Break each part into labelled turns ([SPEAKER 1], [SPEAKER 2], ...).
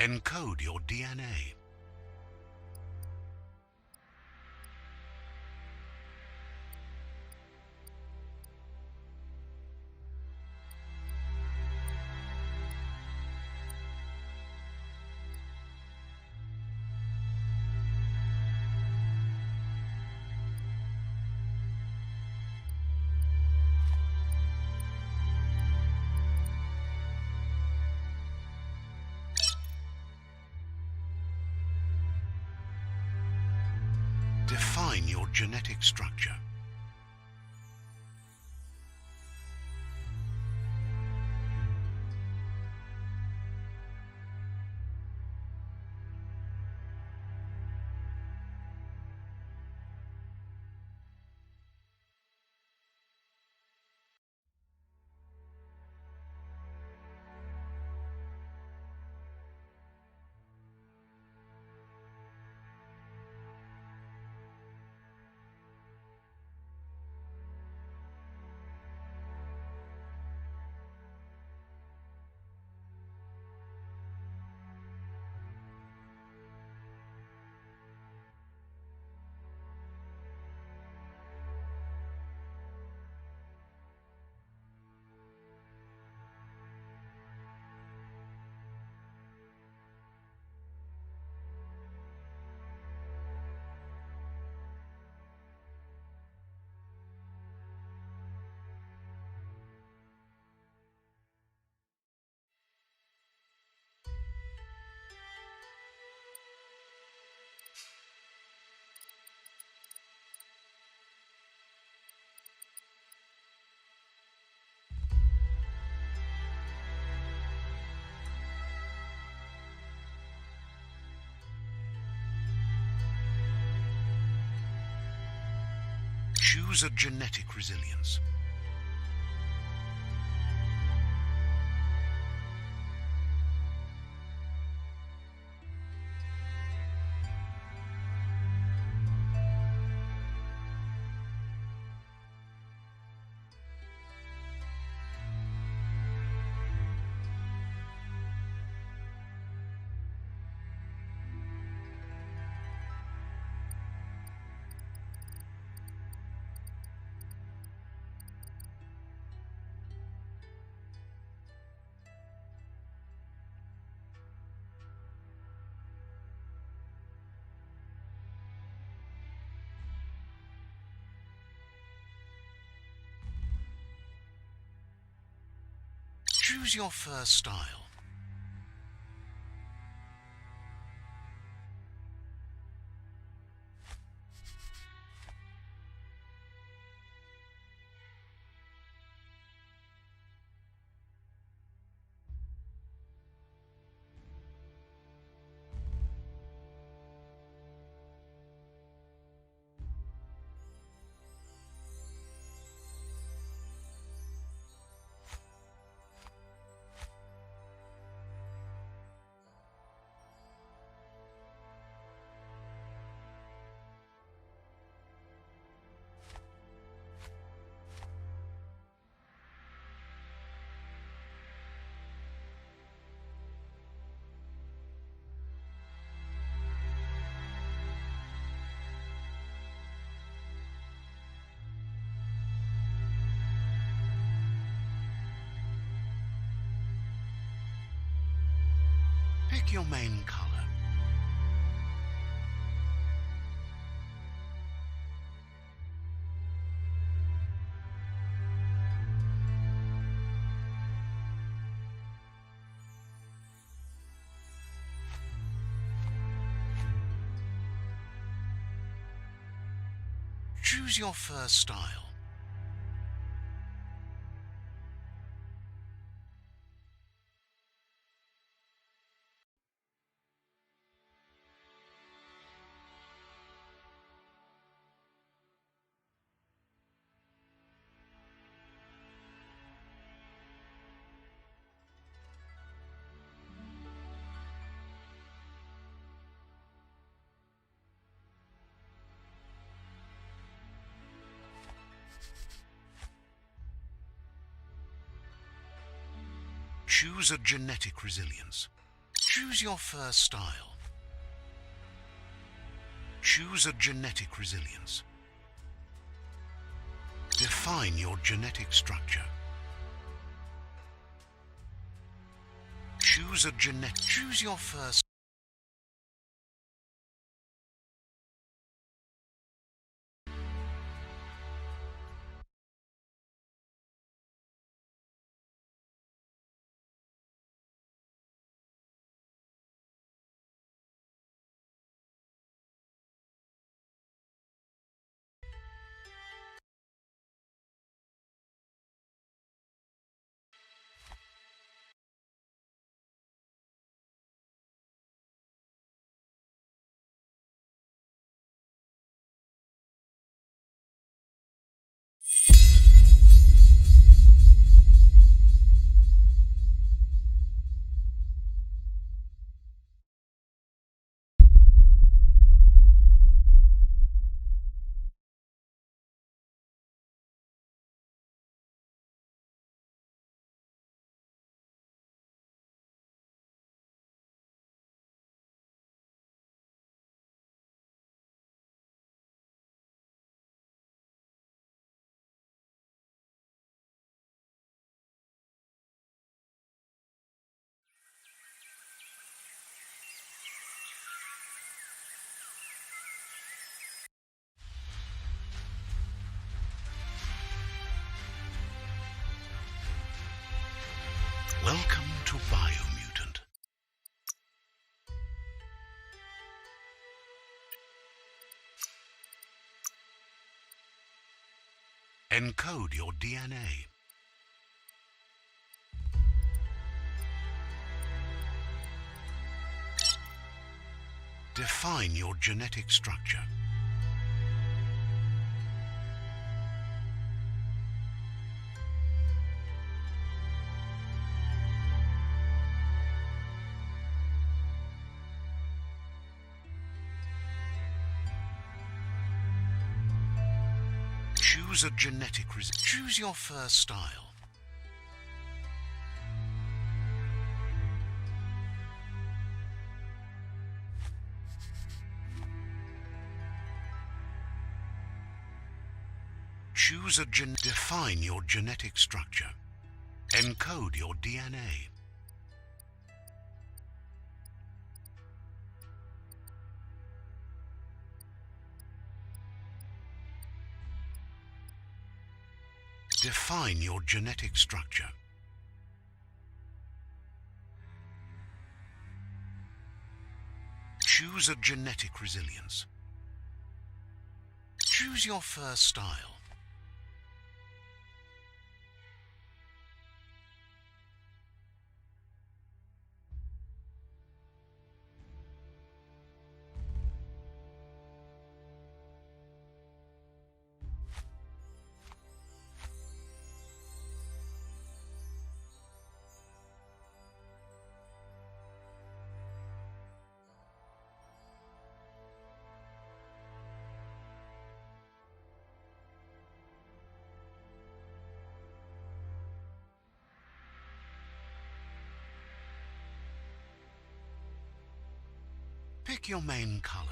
[SPEAKER 1] Encode your DNA. Define your genetic structure. Choose a genetic resilience. Choose your fur style. Pick your main color. Choose your fur style. Choose a genetic resilience. Choose your first style. Choose a genetic resilience. Define your genetic structure. Choose your first. Welcome to Biomutant. Encode your DNA. Define your genetic structure. Choose a genetic resilience. Choose your first style. Define your genetic structure. Encode your DNA. Define your genetic structure. Choose a genetic resilience. Choose your first style. Pick your main color.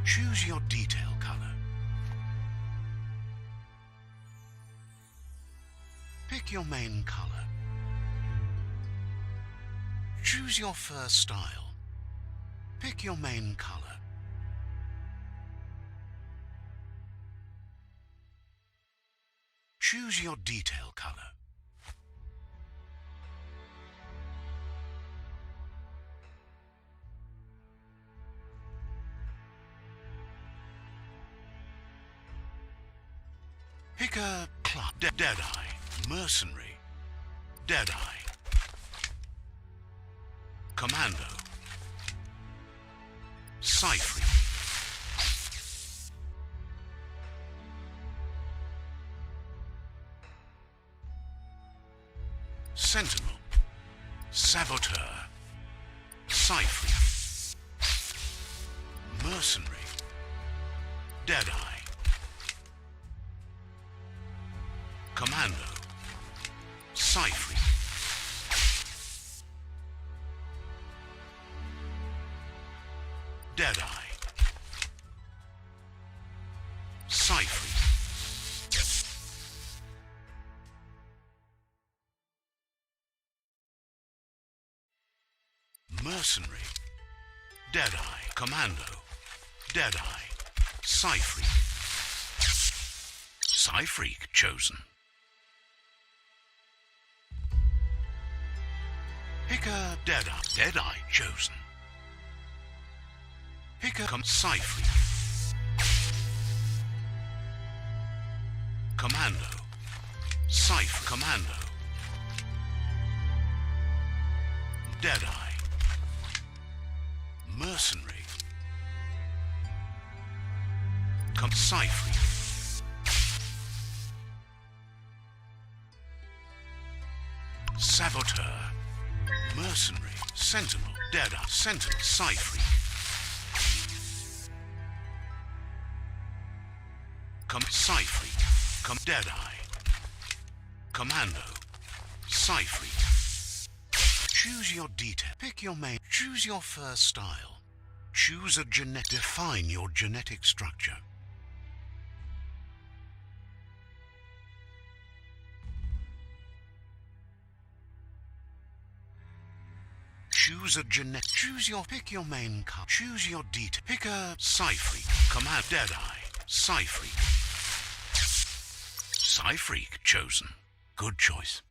[SPEAKER 1] Choose your detail color. Pick your main color. Choose your first style. Pick your main color. Choose your detail color. Pick a club. Deadeye. Mercenary. Deadeye. Commando. Cypher. Mercenary. Deadeye. Commando. Cypher. Deadeye. Cypher. Mercenary. Deadeye. Commando. Deadeye. Cypher. Cypher chosen. Picker. Deadeye. Deadeye chosen. Picker. Cypher. Commando. Cypher. Commando. Deadeye. Mercenary. Cypher. Saboteur. Mercenary. Sentinel. Deadeye. Sentinel. Cypher. Cypher. Deadeye. Commando. Cypher. Choose your detail. Pick your main. Choose your first style. Choose a genetic. Define your genetic structure. Choose a genetic. Choose your. Pick your main color. Choose your detail. Pick a Cypher. Command. Deadeye. Cypher. Cypher chosen. Good choice.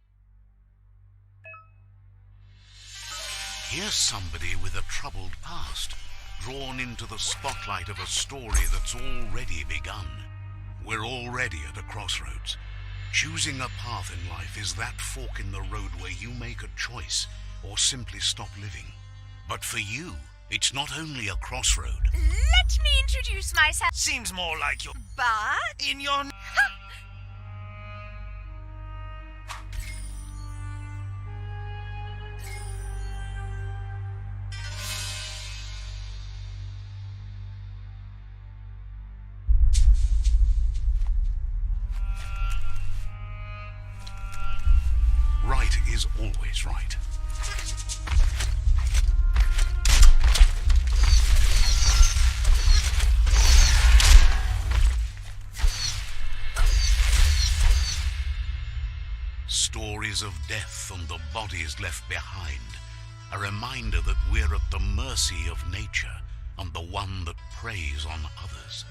[SPEAKER 1] Here's somebody with a troubled past, drawn into the spotlight of a story that's already begun. We're already at a crossroads. Choosing a path in life is that fork in the road where you make a choice or simply stop living. But for you, it's not only a crossroad.
[SPEAKER 2] Let me introduce myself.
[SPEAKER 3] Seems more like you're...
[SPEAKER 2] But...
[SPEAKER 3] in your...
[SPEAKER 1] Right is always right. Stories of death and the bodies left behind, a reminder that we're at the mercy of nature and the one that preys on others.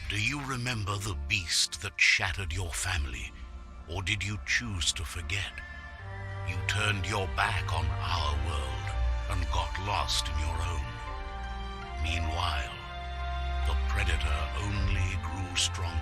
[SPEAKER 1] Do you remember the beast that shattered your family, or did you choose to forget? You turned your back on our world and got lost in your own. Meanwhile, the predator only grew stronger.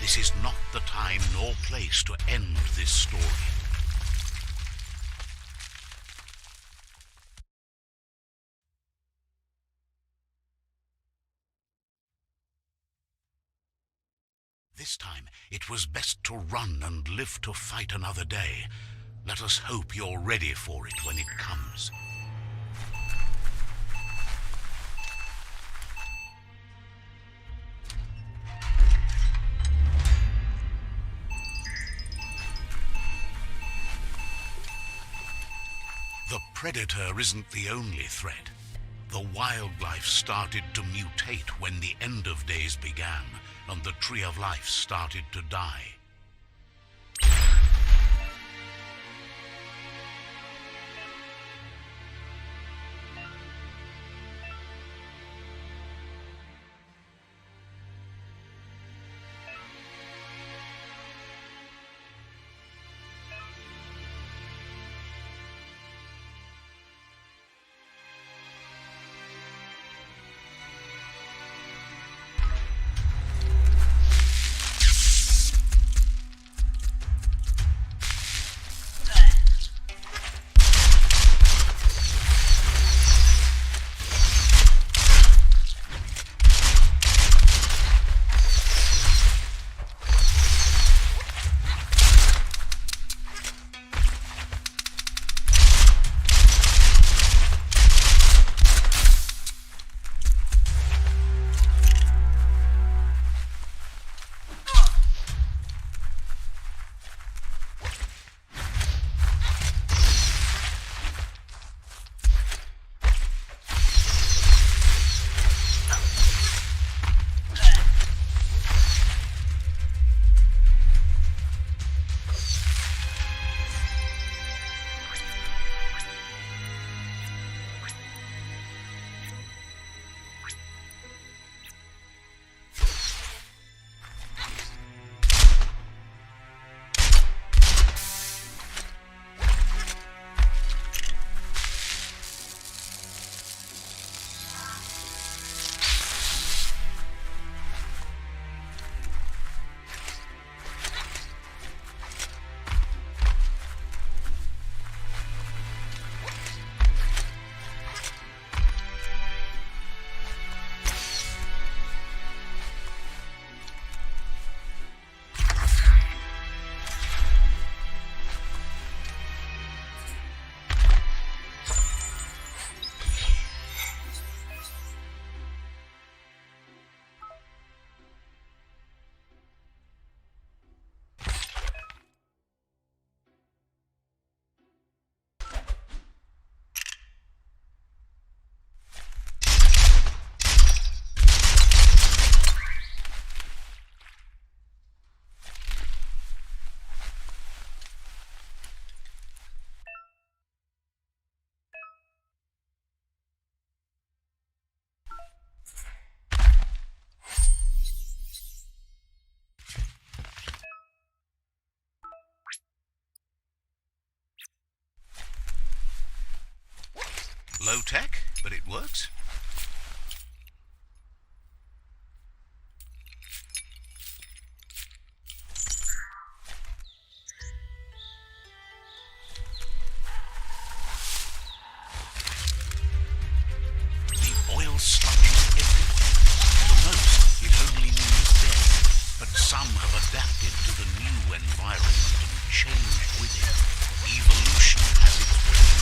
[SPEAKER 1] This is not the time nor place to end this story. This time, It was best to run and live to fight another day. Let us hope you're ready for it when it comes. The predator isn't the only threat. The wildlife started to mutate when the end of days began, and the tree of life started to die. Low tech, but it works. The oil sludges everywhere. For most, it only means death, but some have adapted to the new environment and changed with it. Evolution has its ways.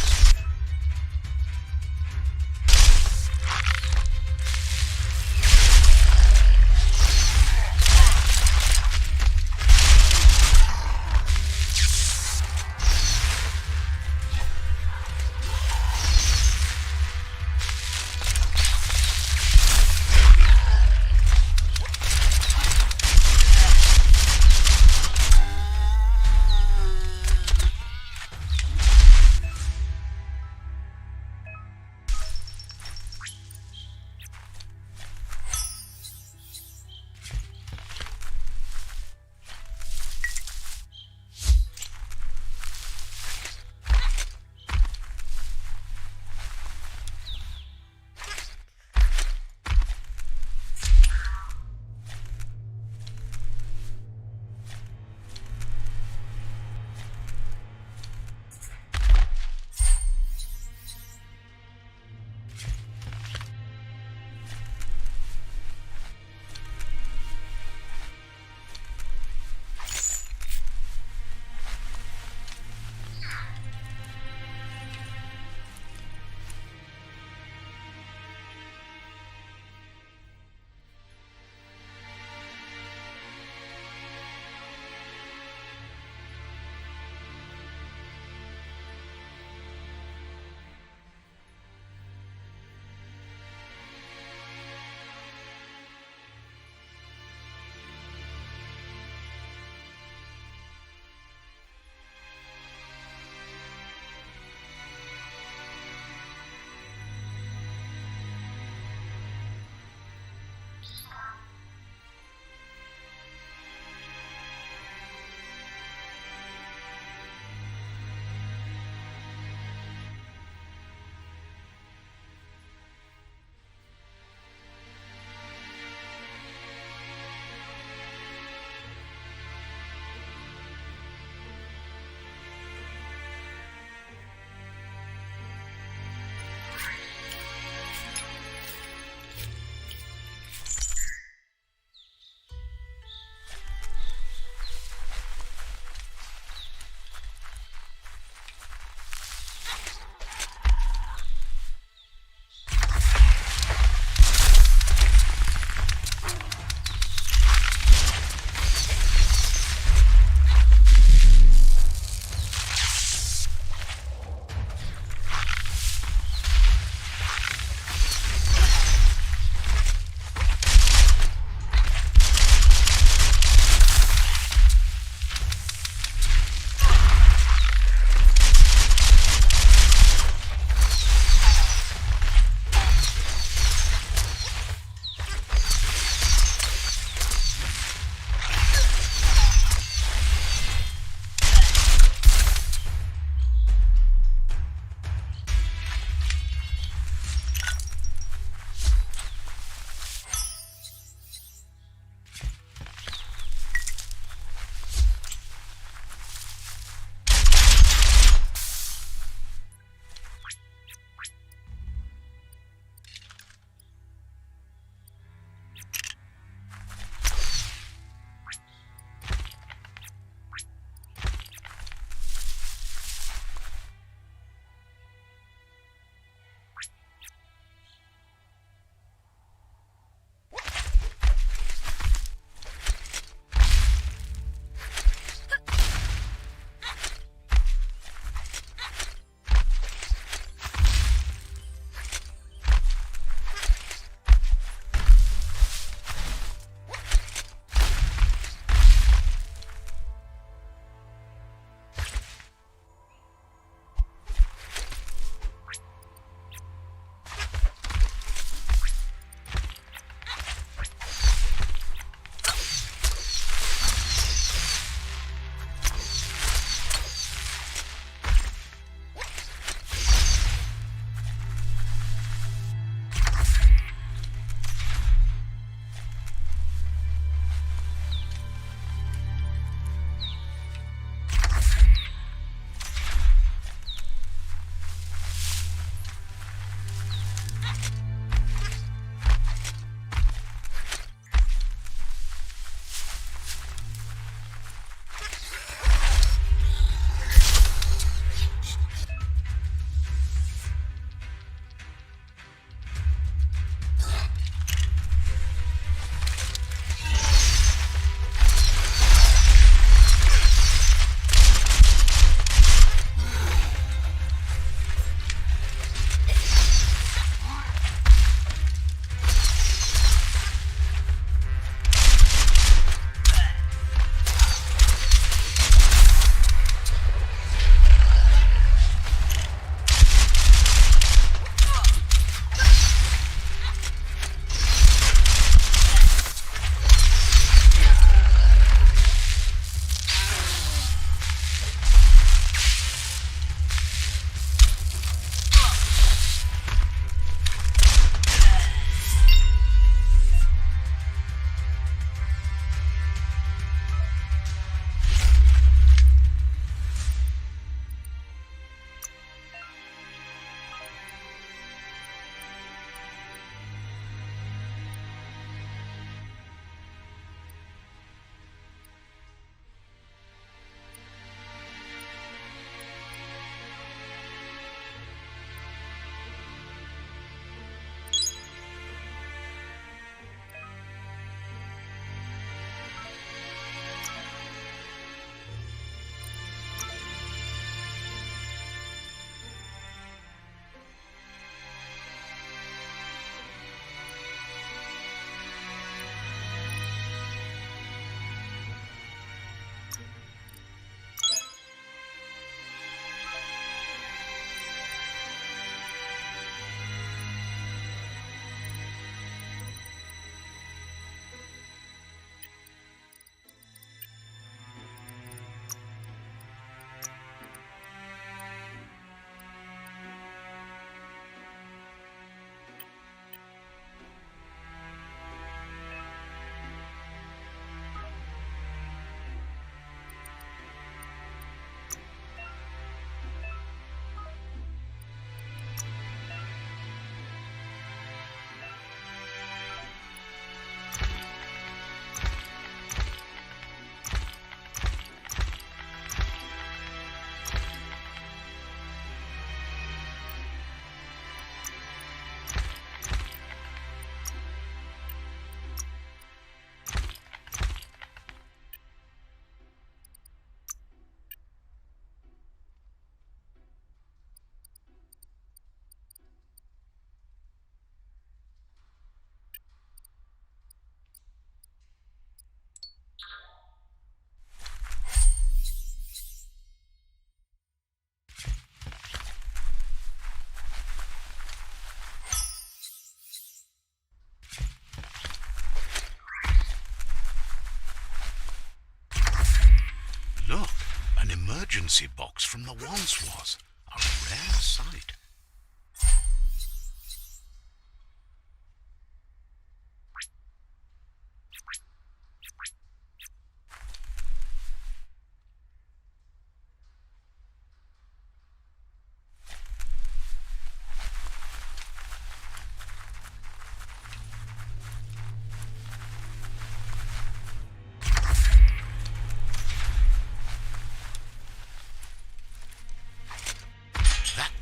[SPEAKER 1] emergency box from the once was. A rare sight.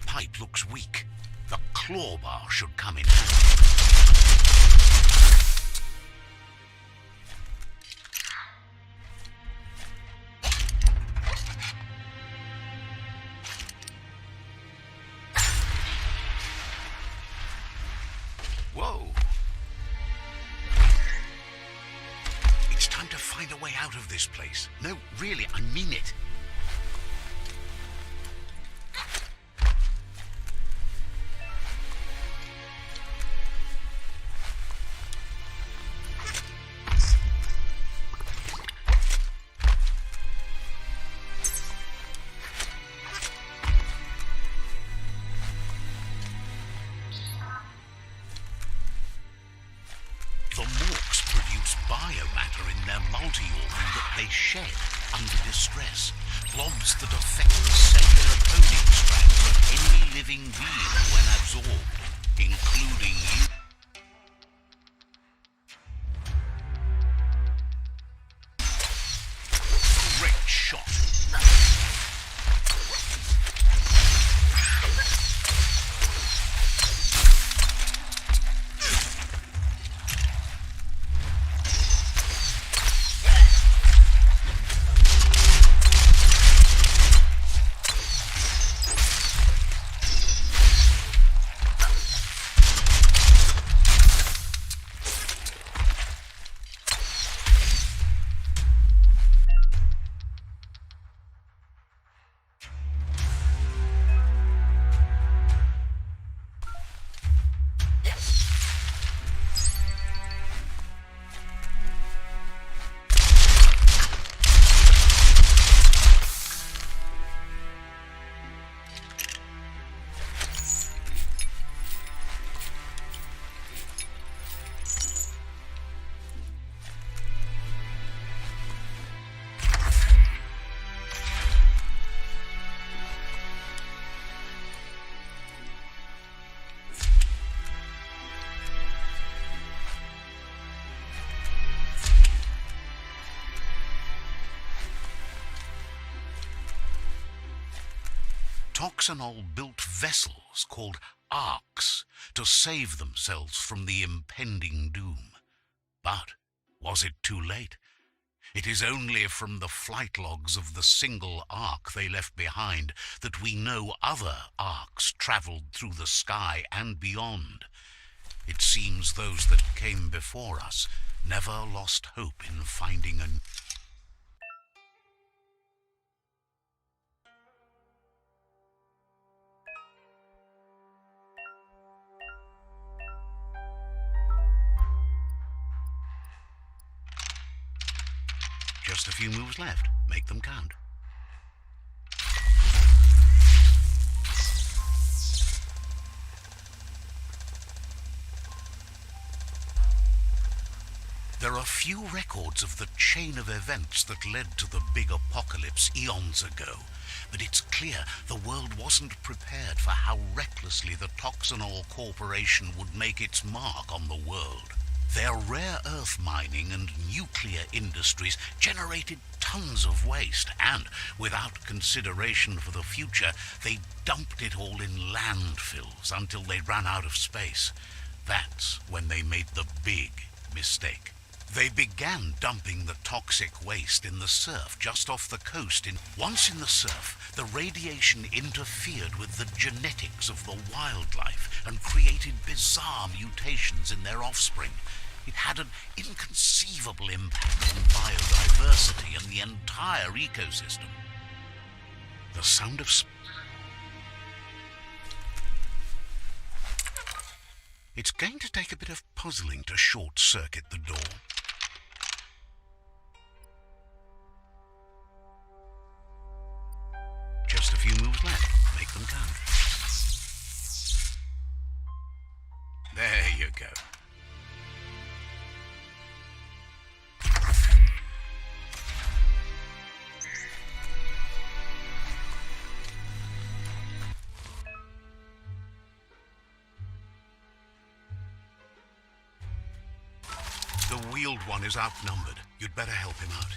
[SPEAKER 1] Pipe looks weak. The claw bar should come in handy. Whoa! It's time to find a way out of this place. No, really, I mean it. The morks produce biomatter in their multi-organ that they shed under distress. Blobs that affect the cellular coding strands of any living being when absorbed, including you. Great shot. Toxanol built vessels called arks to save themselves from the impending doom. But was it too late? It is only from the flight logs of the single ark they left behind that we know other arks travelled through the sky and beyond. It seems those that came before us never lost hope in finding a... Just a few moves left. Make them count. There are few records of the chain of events that led to the big apocalypse eons ago, but it's clear the world wasn't prepared for how recklessly the Toxanol Corporation would make its mark on the world. Their rare earth mining and nuclear industries generated tons of waste, and, without consideration for the future, they dumped it all in landfills until they ran out of space. That's when they made the big mistake. They began dumping the toxic waste in the surf just off the coast. Once in the surf, the radiation interfered with the genetics of the wildlife and created bizarre mutations in their offspring. It had an inconceivable impact on biodiversity and the entire ecosystem. The sound of... It's going to take a bit of puzzling to short-circuit the door. flat. Make them count. There you go. The wheeled one is outnumbered. You'd better help him out.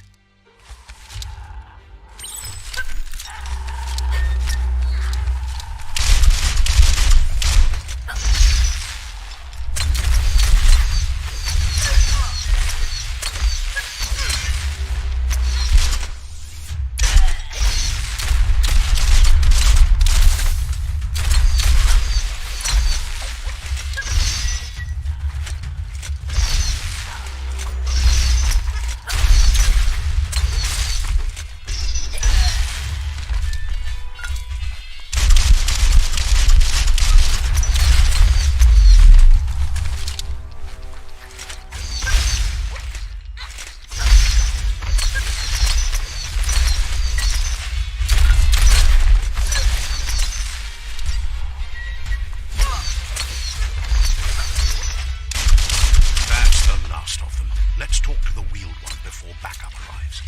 [SPEAKER 1] Let's talk to the wheeled one before backup arrives.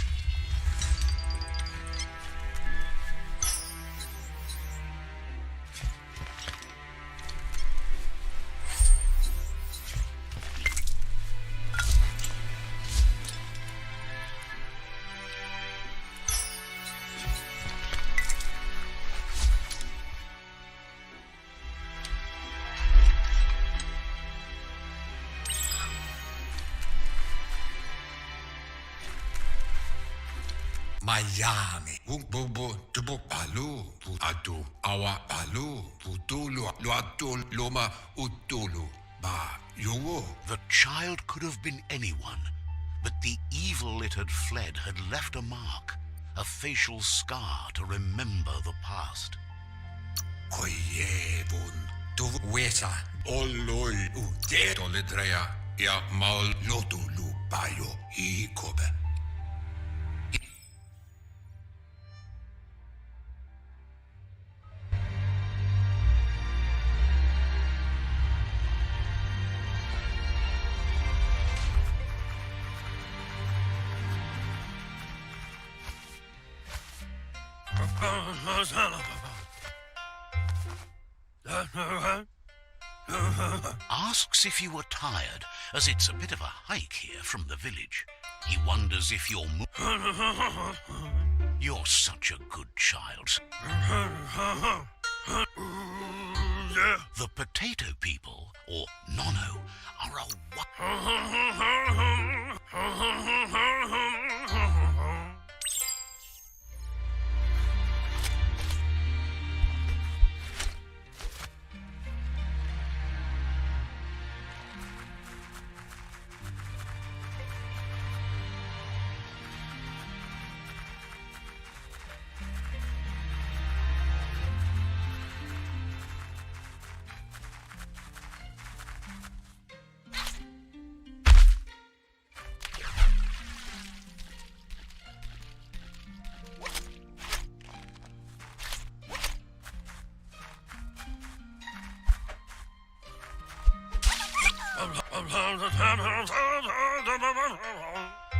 [SPEAKER 3] Miami, bubu, tubu palu, atu, awa palu, putulu, luatul, loma, utulu, ba, yowo.
[SPEAKER 1] The child could have been anyone, but the evil it had fled had left a mark, a facial scar to remember the past.
[SPEAKER 3] Koyevun, tu wesa, oloi, ute, toledrea, ya mal lotulu, bayo, ikobe.
[SPEAKER 1] Asks if you were tired, as it's a bit of a hike here from the village. He wonders if you're You're such a good child. The potato people, or Nono, are a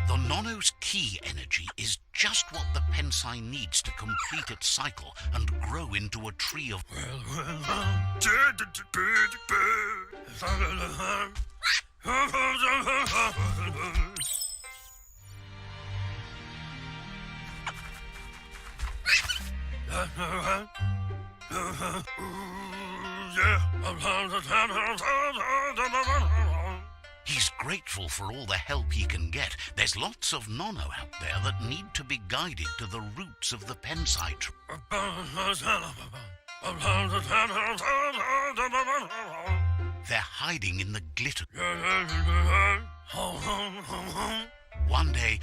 [SPEAKER 1] The Nono's key energy is just what the Pensai needs to complete its cycle and grow into a tree of... He's grateful for all the help he can get. There's lots of Nono out there that need to be guided to the roots of the Pensai tree. They're hiding in the glitter. One day...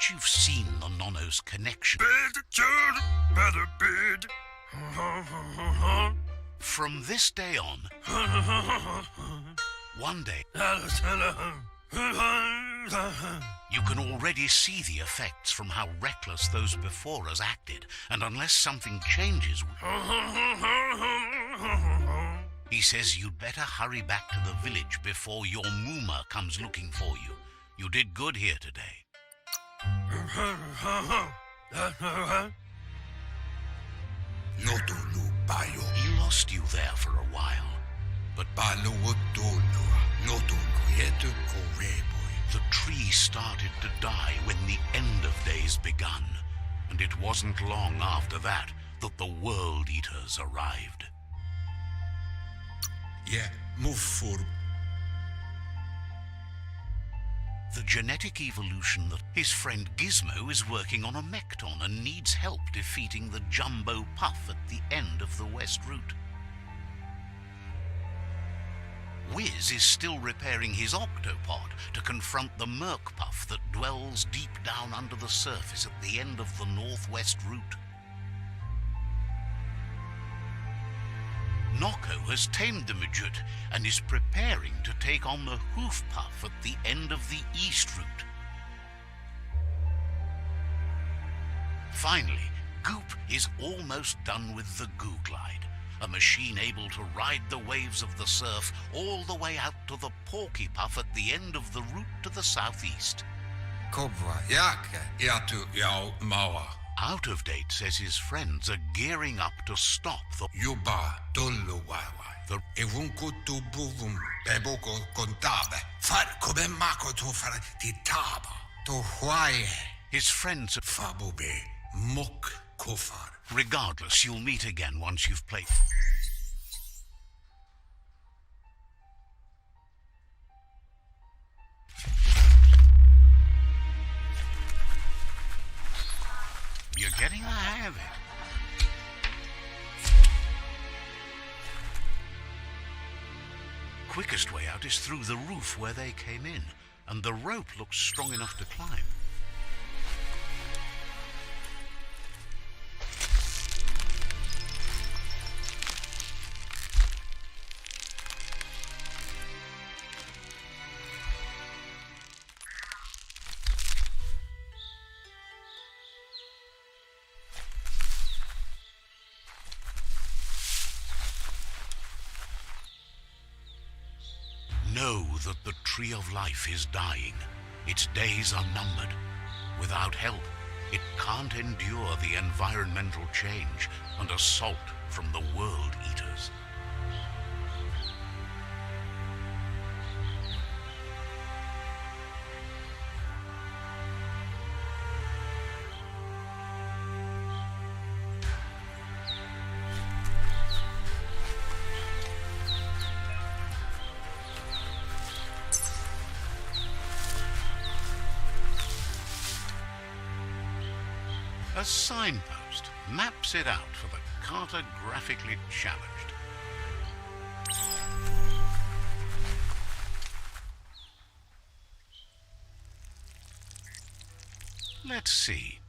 [SPEAKER 1] bet you've seen the Nono's connection.
[SPEAKER 3] Better bid.
[SPEAKER 1] From this day on, one day, you can already see the effects from how reckless those before us acted, and unless something changes, he says you'd better hurry back to the village before your Mooma comes looking for you. You did good here today.
[SPEAKER 3] Lotolu Bayo.
[SPEAKER 1] He lost you there for a while, but
[SPEAKER 3] Balo Otolu. Lotolu Yetu Koreboy.
[SPEAKER 1] the tree started to die when the end of days begun, and it wasn't long after that that the World Eaters arrived.
[SPEAKER 3] Yeah, move for.
[SPEAKER 1] The genetic evolution that his friend Gizmo is working on a Mekton and needs help defeating the Jumbo Puff at the end of the West Route. Wiz is still repairing his octopod to confront the Merc Puff that dwells deep down under the surface at the end of the Northwest Route. Noko has tamed the Midget and is preparing to take on the Hoof Puff at the end of the East Route. Finally, Goop is almost done with the Goo Glide, a machine able to ride the waves of the surf all the way out to the Porky Puff at the end of the route to the southeast.
[SPEAKER 3] Cobra. Yake. Yatu Yao Mawa.
[SPEAKER 1] Out of Date says his friends are gearing up to stop the
[SPEAKER 3] Yuba Dolo Wawa.
[SPEAKER 1] The-
[SPEAKER 3] Evunko to Buvum. Beboko Contabe. Far come Mako to fare ti taba. To Huaye.
[SPEAKER 1] his friends.
[SPEAKER 3] Fabube. Mok Kofar.
[SPEAKER 1] Regardless, you'll meet again once you've played. You're getting the hang of it. Quickest way out is through the roof where they came in, and the rope looks strong enough to climb. Know that the Tree of Life is dying. Its days are numbered. Without help, it can't endure the environmental change and assault from the World Eaters. A signpost maps it out for the cartographically challenged. Let's see.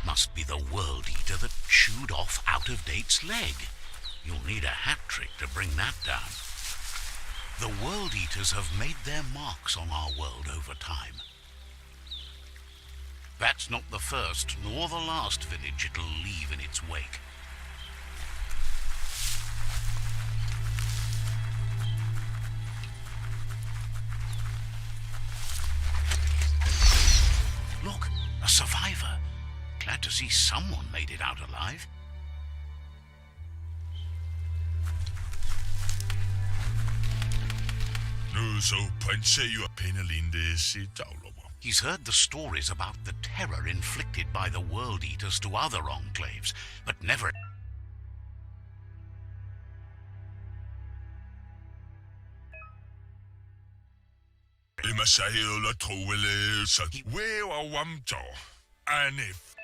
[SPEAKER 1] Must be the World Eater that chewed off Out of Date's leg. You'll need a hat trick to bring that down. The World Eaters have made their marks on our world over time. That's not the first nor the last village it'll leave in its wake. A survivor. Glad to see someone made it out alive.
[SPEAKER 4] Nu så prinsejo Penelinde Sitaulomo.
[SPEAKER 1] He's heard the stories about the terror inflicted by the World Eaters to other enclaves, but never...
[SPEAKER 4] Imasayo la trowele sa wewa wamto. Anif.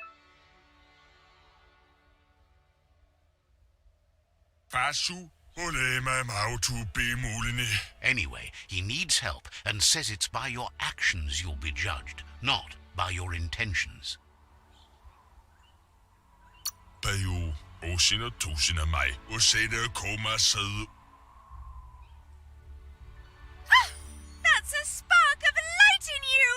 [SPEAKER 4] Fasu olema mautu be mulini.
[SPEAKER 1] Anyway, he needs help and says it's by your actions you'll be judged, not by your intentions.
[SPEAKER 4] Bayo osina tusina mai. Oseda koma sad.
[SPEAKER 2] That's a spark of light in you!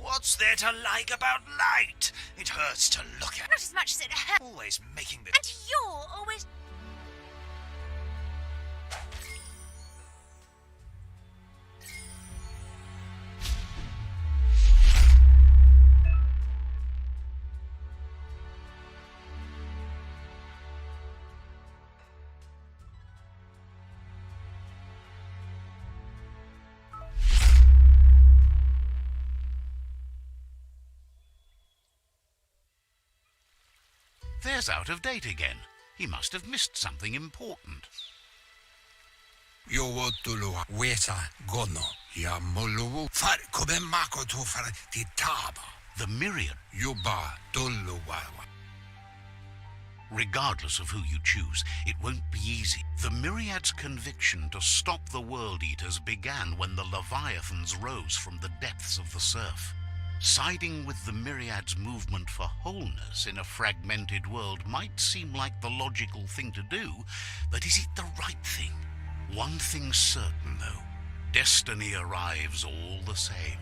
[SPEAKER 5] What's there to like about light? It hurts to look at.
[SPEAKER 2] Not as much as it hurt.
[SPEAKER 5] Always making the...
[SPEAKER 2] And you're always...
[SPEAKER 1] There's out of date again. He must have missed something important.
[SPEAKER 3] Yo wotulua wesa gono ya moluwu far kobe mako to far ti taba.
[SPEAKER 1] The myriad.
[SPEAKER 3] Yuba toluwawa.
[SPEAKER 1] Regardless of who you choose, it won't be easy. The Myriad's conviction to stop the World Eaters began when the Leviathans rose from the depths of the surf. Siding with the Myriad's movement for wholeness in a fragmented world might seem like the logical thing to do, but is it the right thing? One thing's certain, though. Destiny arrives all the same.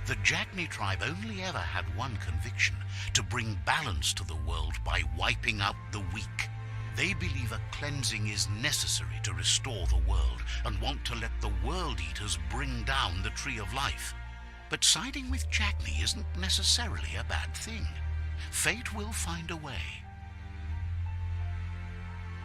[SPEAKER 1] The Jagni tribe only ever had one conviction: to bring balance to the world by wiping out the weak. They believe a cleansing is necessary to restore the world and want to let the World Eaters bring down the Tree of Life. But siding with Jagni isn't necessarily a bad thing. Fate will find a way.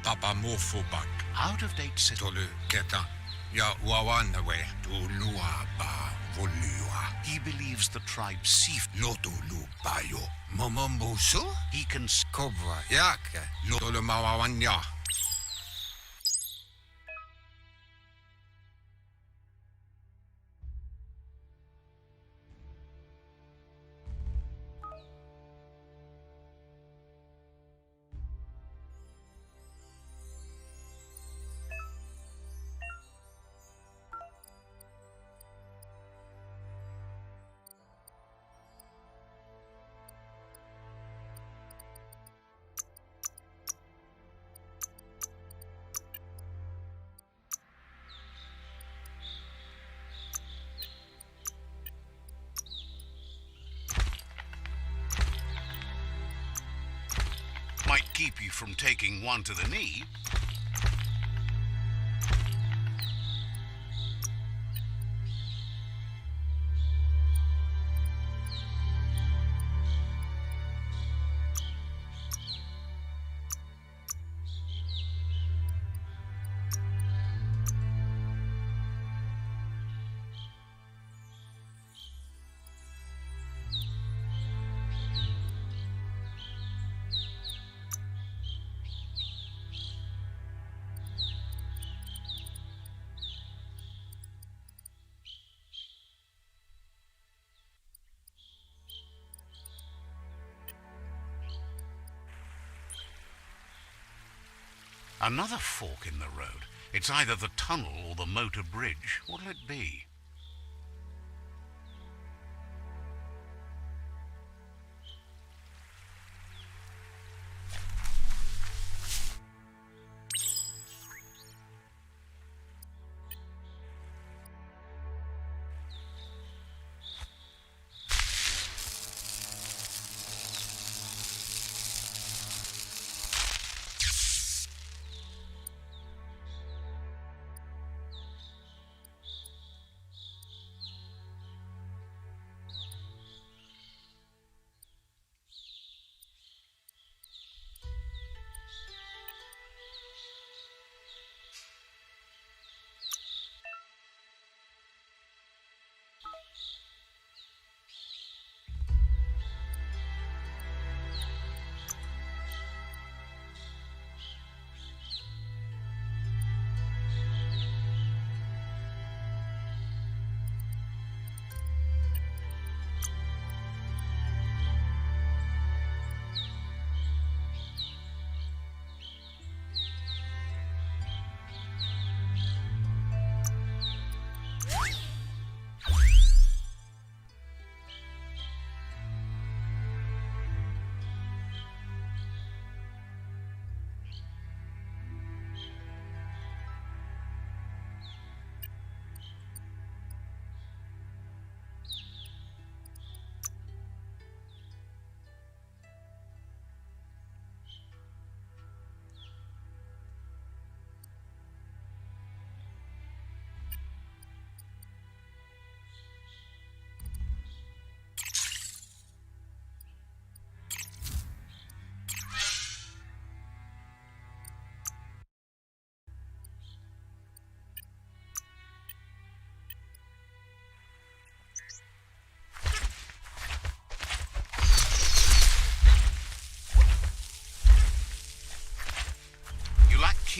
[SPEAKER 3] Papa mofobak.
[SPEAKER 1] Out-of-date
[SPEAKER 3] Tolu keta ya wawanawe tulua ba volua.
[SPEAKER 1] He believes the tribe Sif.
[SPEAKER 3] Lotulu bayo momombusu.
[SPEAKER 1] He can
[SPEAKER 3] Cobra yake lotolu mawawanya.
[SPEAKER 1] might keep you from taking one to the knee. Another fork in the road. It's either the tunnel or the motor bridge. What'll it be?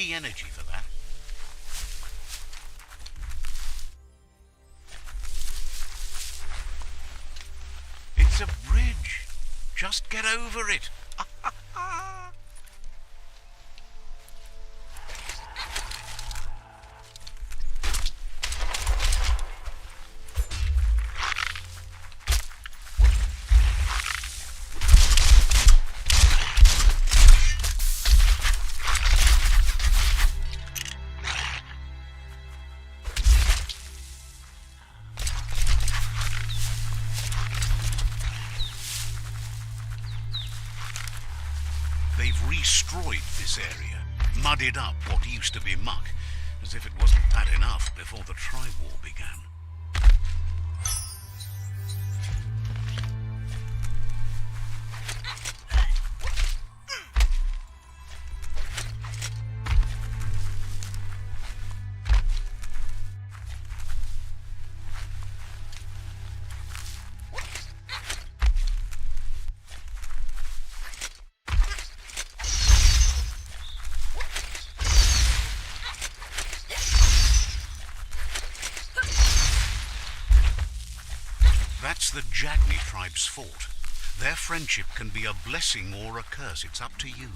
[SPEAKER 1] key energy for that. It's a bridge. Just get over it. They've destroyed this area, muddied up what used to be muck, as if it wasn't bad enough before the tribe war began. That's the Jagni tribe's fault. Their friendship can be a blessing or a curse. It's up to you.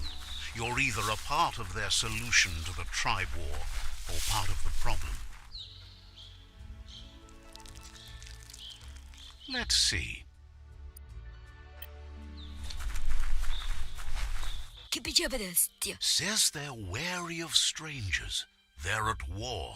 [SPEAKER 1] You're either a part of their solution to the tribe war or part of the problem. Let's see. Says they're wary of strangers. They're at war.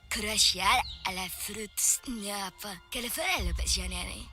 [SPEAKER 6] Crucial à la fruit snap. Quelle ferait le passionné?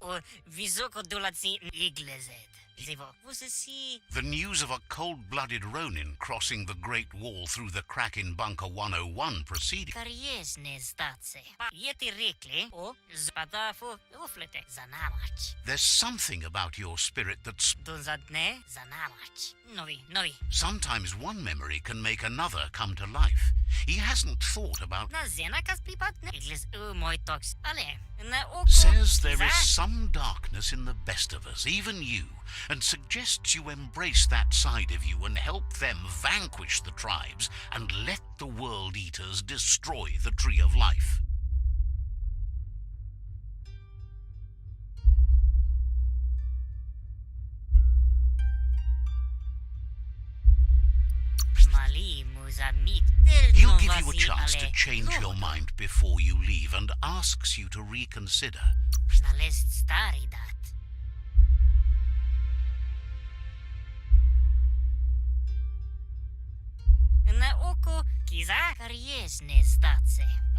[SPEAKER 7] O visoko dulazi iglezed. Zivo, see.
[SPEAKER 1] The news of a cold-blooded Ronin crossing the Great Wall through the crack in Bunker 101 proceeded.
[SPEAKER 7] Karjesne stace. Yeti rikli o zbadafu uflete zanamach.
[SPEAKER 1] There's something about your spirit that's...
[SPEAKER 7] Dunzadne zanamach. Novi.
[SPEAKER 1] Sometimes one memory can make another come to life. He hasn't thought about...
[SPEAKER 7] Na zenakas pripatne. Igles moitox. Ale.
[SPEAKER 1] Says there is some darkness in the best of us, even you, and suggests you embrace that side of you and help them vanquish the tribes and let the World Eaters destroy the Tree of Life. He'll give you a chance to change your mind before you leave and asks you to reconsider.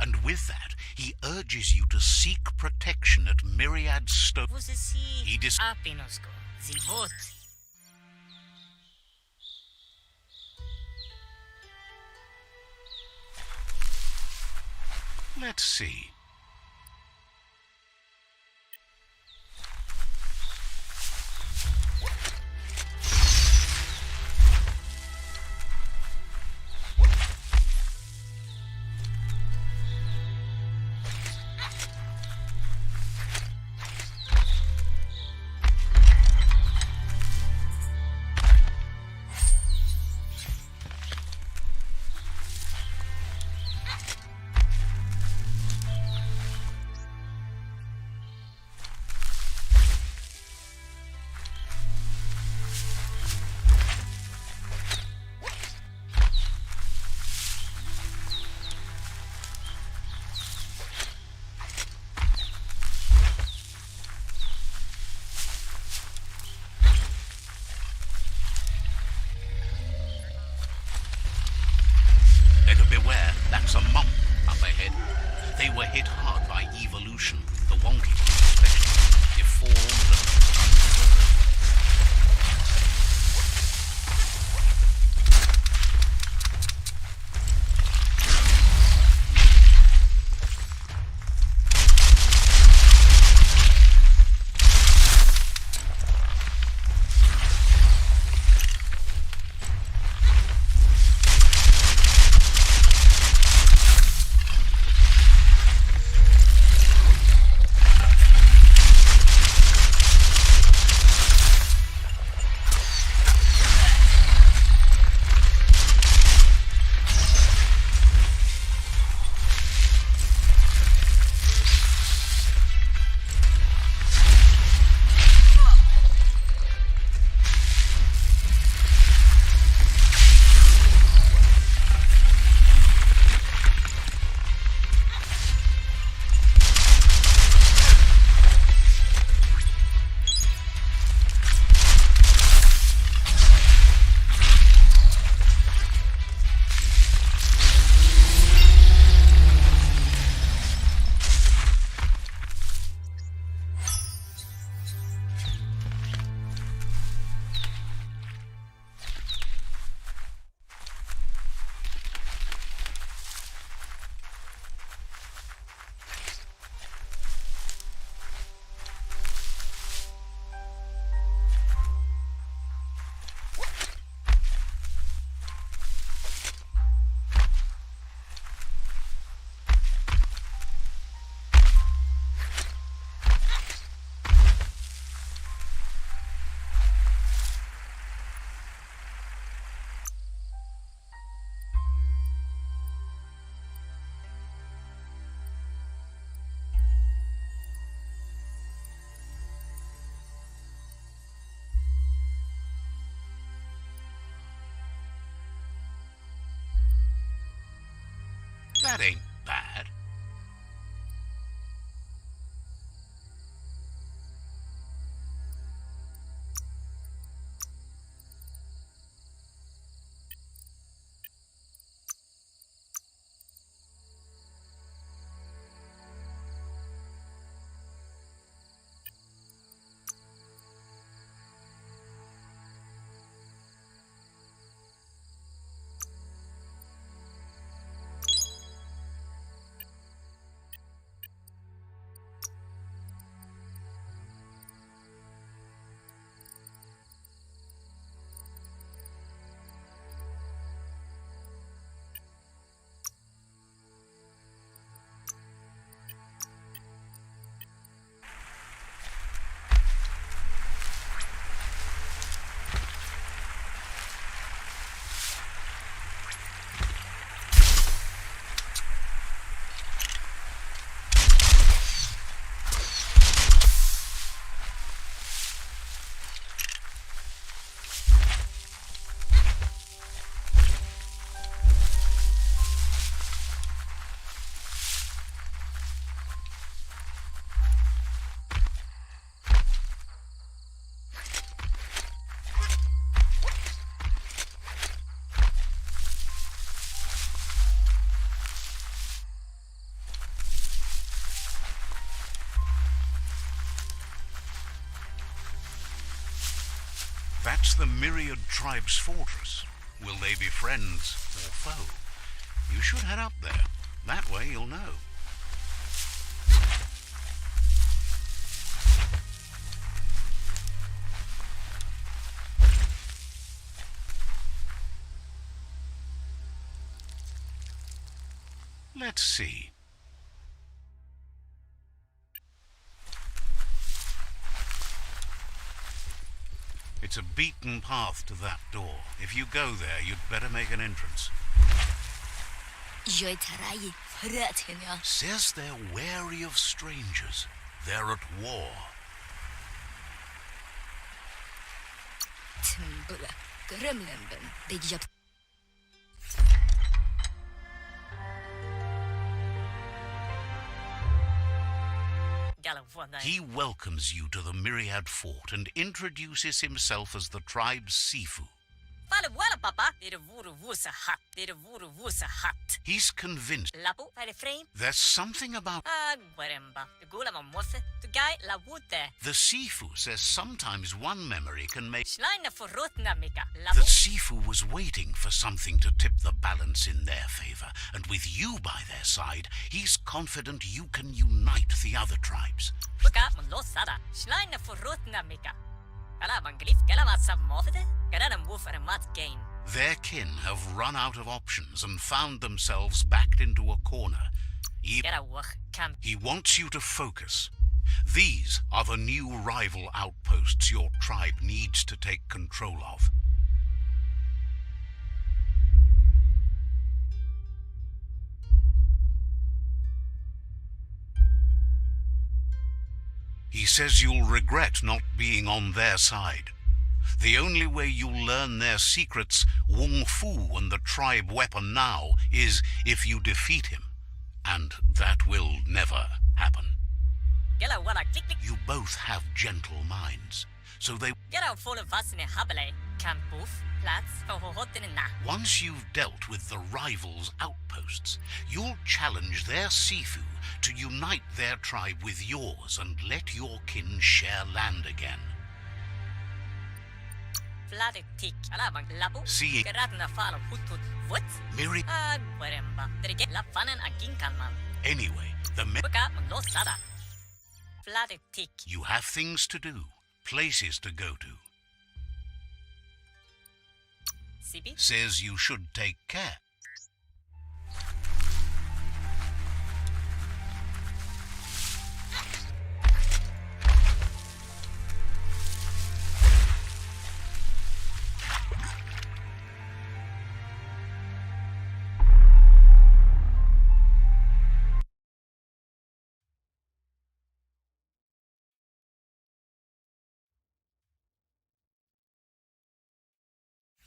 [SPEAKER 1] And with that, he urges you to seek protection at Myriad Stone. He Let's see. Beware, that's a monk up ahead. They were hit hard by evolution, the wonky especially, deformed and... That ain't bad. That's the Myriad Tribe's fortress. Will they be friends or foe? You should head up there. That way you'll know. Let's see. It's a beaten path to that door. If you go there, you'd better make an entrance. Says they're wary of strangers. They're at war. He welcomes you to the Myriad Fort and introduces himself as the tribe's Sifu. He's convinced there's something about... The Sifu says sometimes one memory can make... The Sifu was waiting for something to tip the balance in their favor, and with you by their side, he's confident you can unite the other tribes. Their kin have run out of options and found themselves backed into a corner. He wants you to focus. These are the new rival outposts your tribe needs to take control of. He says you'll regret not being on their side. The only way you'll learn their secrets, Wung Fu and the tribe weapon now, is if you defeat him. And that will never happen. You both have gentle minds, so they... Once you've dealt with the rivals' outposts, you'll challenge their Sifu to unite their tribe with yours and let your kin share land again. See, Miri... Anyway, you have things to do, places to go to. Says you should take care.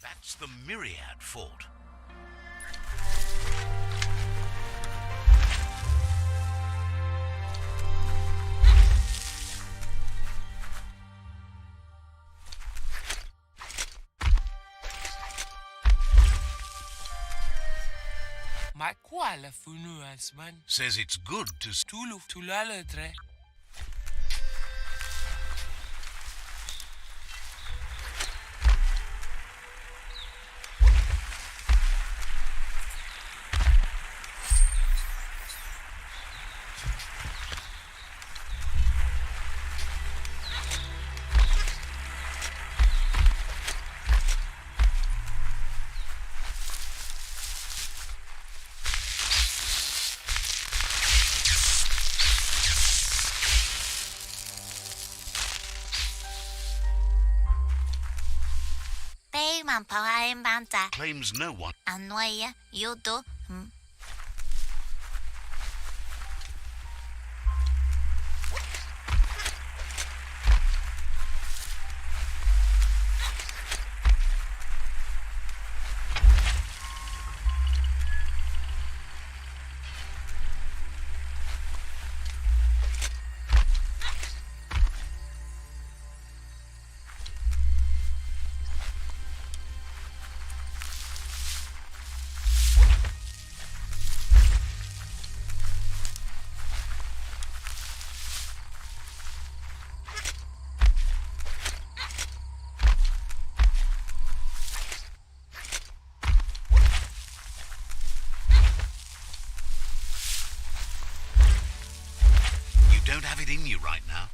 [SPEAKER 1] That's the Myriad Fort.
[SPEAKER 8] Ma quale funuasman?
[SPEAKER 1] Says it's good to...
[SPEAKER 8] Tulu, tulaletre.
[SPEAKER 1] Claims no one...
[SPEAKER 7] Annoya, yodo,
[SPEAKER 1] You don't have it in you right now.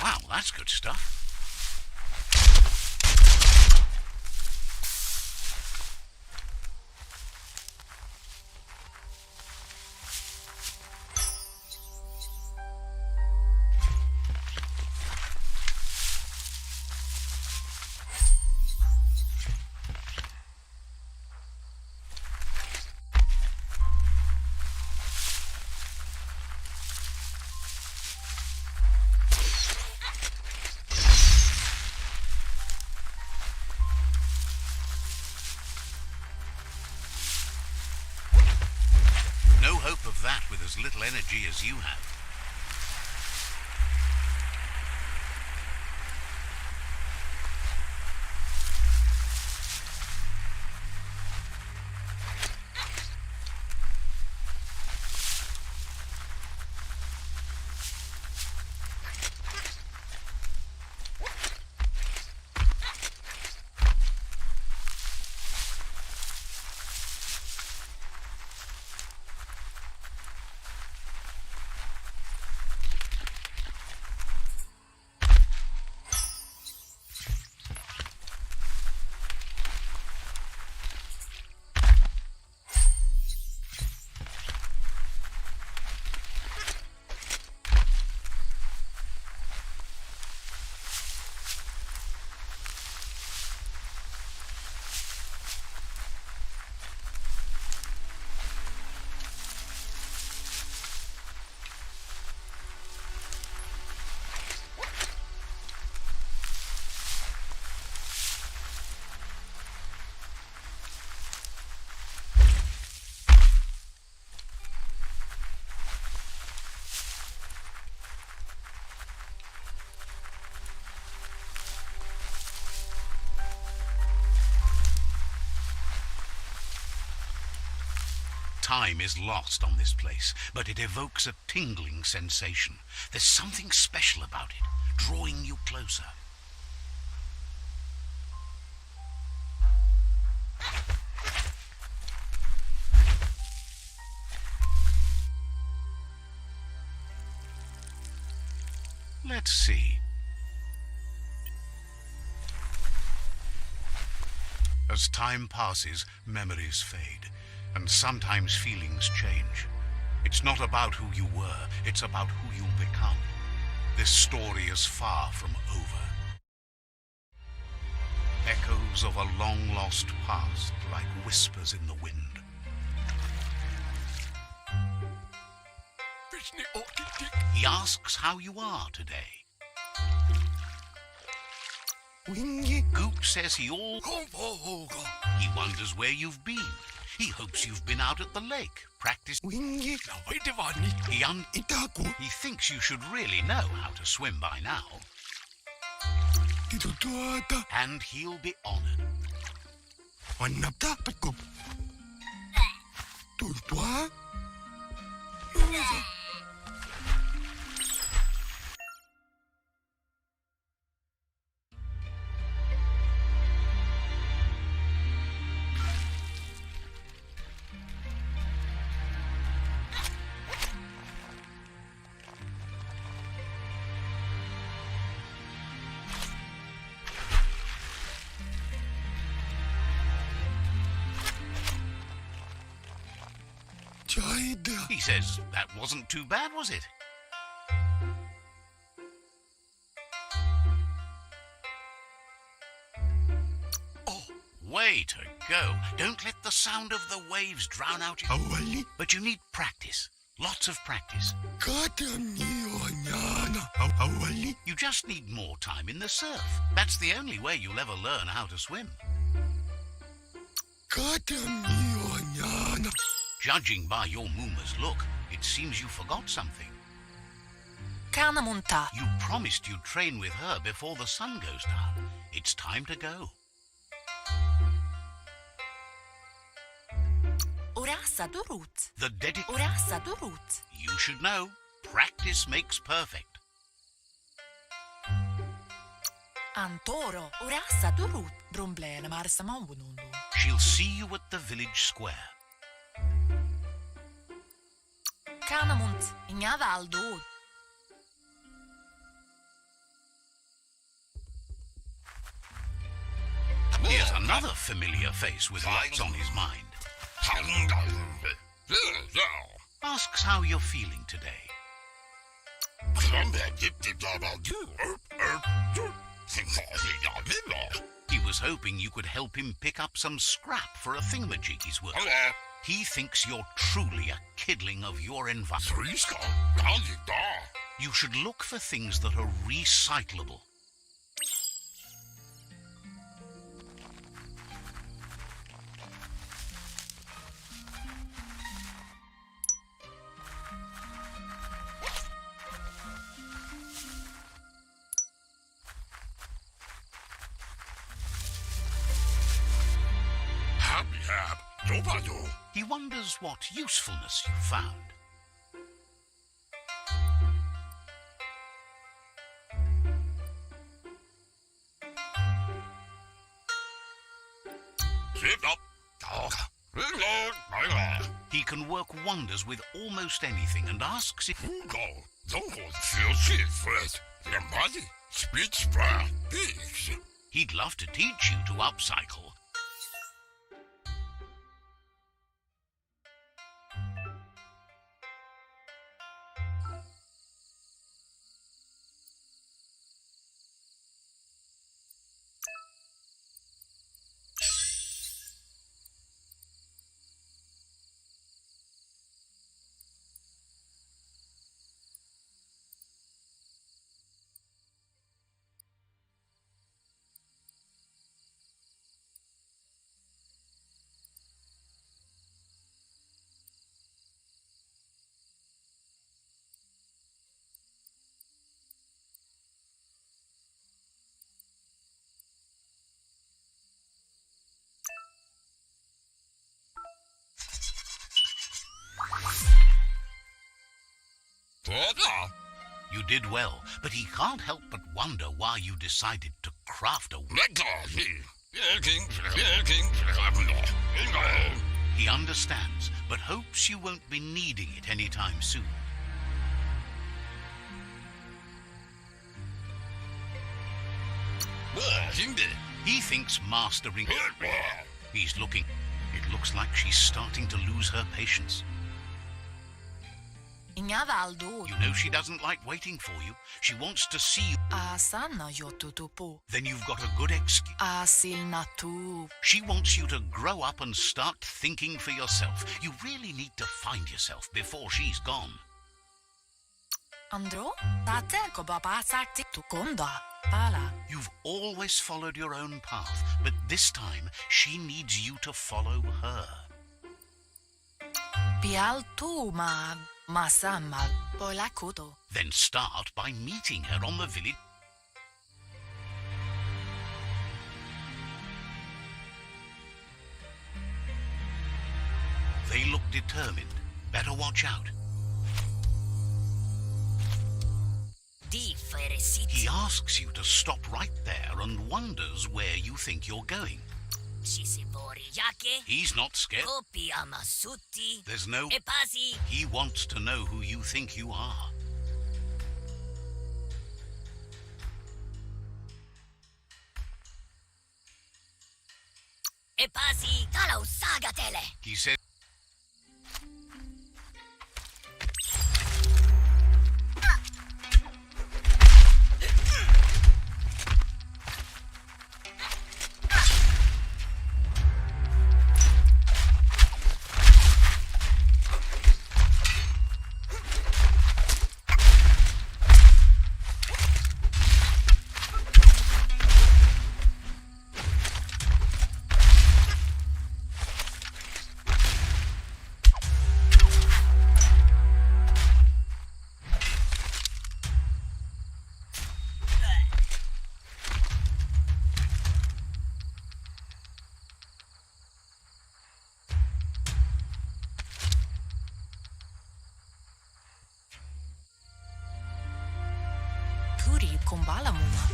[SPEAKER 1] Wow, that's good stuff. No hope of that with as little energy as you have. Time is lost on this place, but it evokes a tingling sensation. There's something special about it, drawing you closer. Let's see. As time passes, memories fade, and sometimes feelings change. It's not about who you were, it's about who you'll become. This story is far from over. Echoes of a long-lost past, like whispers in the wind. He asks how you are today. Goop says he wonders where you've been. He hopes you've been out at the lake, practiced. He thinks you should really know how to swim by now. And he'll be honored. He says, that wasn't too bad, was it? Oh, way to go. Don't let the sound of the waves drown out your... But you need practice. Lots of practice. You just need more time in the surf. That's the only way you'll ever learn how to swim. Judging by your Mooma's look, it seems you forgot something. You promised you'd train with her before the sun goes down. It's time to go. The You should know, practice makes perfect. She'll see you at the village square. Here's another familiar face with lots on his mind. Asks how you're feeling today. He was hoping you could help him pick up some scrap for a thingamajig he's working. He thinks you're truly a kidling of your environment. You should look for things that are recyclable. He wonders what usefulness you found. He can work wonders with almost anything and asks if... He'd love to teach you to upcycle. You did well, but he can't help but wonder why you decided to craft a... He understands, but hopes you won't be needing it anytime soon. He thinks mastering... He's looking. It looks like she's starting to lose her patience.
[SPEAKER 6] Ingavaldo.
[SPEAKER 1] You know she doesn't like waiting for you. She wants to see you.
[SPEAKER 6] Asana yotutupu.
[SPEAKER 1] Then you've got a good excuse.
[SPEAKER 6] Asil natu.
[SPEAKER 1] She wants you to grow up and start thinking for yourself. You really need to find yourself before she's gone.
[SPEAKER 6] Andro? Tate ko baba sakti tukonda. Pala.
[SPEAKER 1] You've always followed your own path, but this time she needs you to follow her.
[SPEAKER 6] Pial tu masamal polakuto.
[SPEAKER 1] Then start by meeting her on the village. They look determined. Better watch out. He asks you to stop right there and wonders where you think you're going. He's not scared. There's no... He wants to know who you think you are. He says...